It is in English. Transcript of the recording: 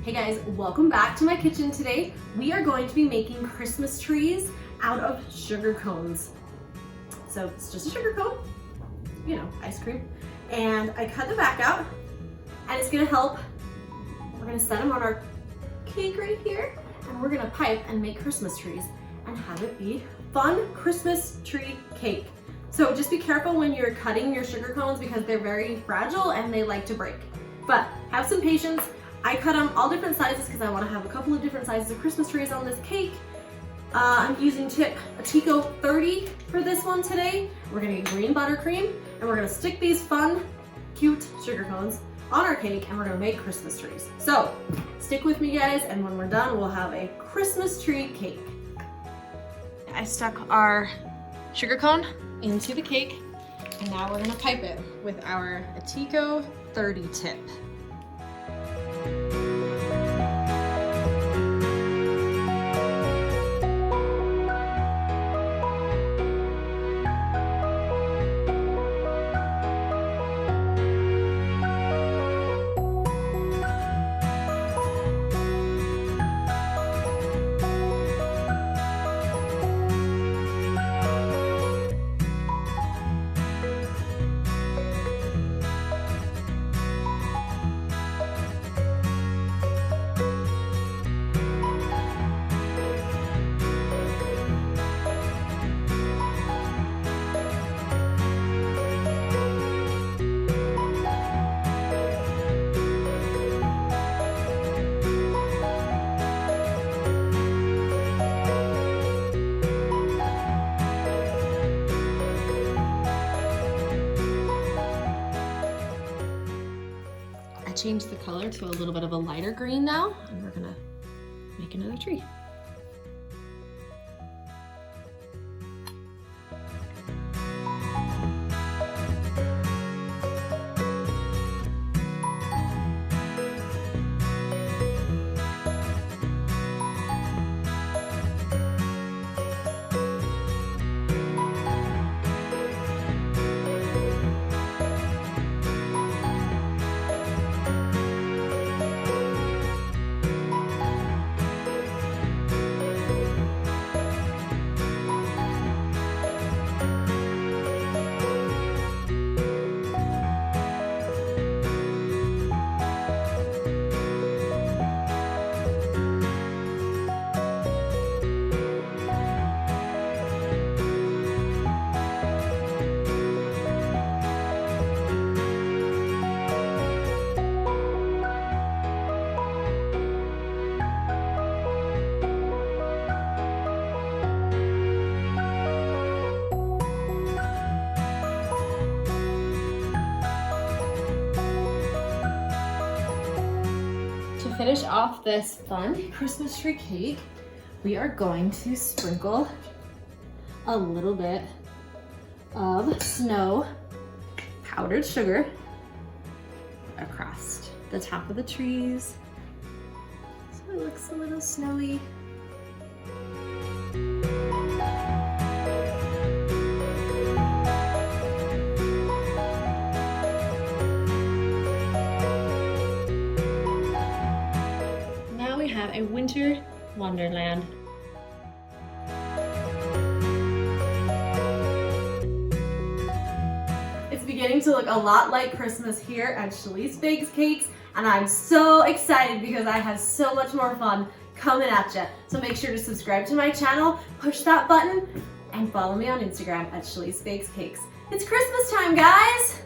Hey guys, welcome back to my kitchen today. We are going to be making Christmas trees out of sugar cones. So it's just a sugar cone, you know, ice cream. And I cut the back out and it's gonna help. We're gonna set them on our cake right here and we're gonna pipe and make Christmas trees and have it be fun Christmas tree cake. So just be careful when you're cutting your sugar cones because they're very fragile and they like to break. But have some patience. I cut them all different sizes because I want to have a couple of different sizes of Christmas trees on this cake. I'm using tip Tico 30 for this one today. We're gonna get green buttercream and we're gonna stick these fun, cute sugar cones on our cake and we're gonna make Christmas trees. So stick with me guys, and when we're done, we'll have a Christmas tree cake. I stuck our sugar cone into the cake and now we're gonna pipe it with our Tico 30 tip. Change the color to a little bit of a lighter green now, and we're gonna make another tree. To finish off this fun Christmas tree cake, we are going to sprinkle a little bit of snow powdered sugar across the top of the trees so it looks a little snowy. Have a winter wonderland. It's beginning to look a lot like Christmas here at Shelly's Bakes Cakes, and I'm so excited because I have so much more fun coming at you. So make sure to subscribe to my channel, push that button, and follow me on Instagram at Shelly's Bakes Cakes. It's Christmas time, guys!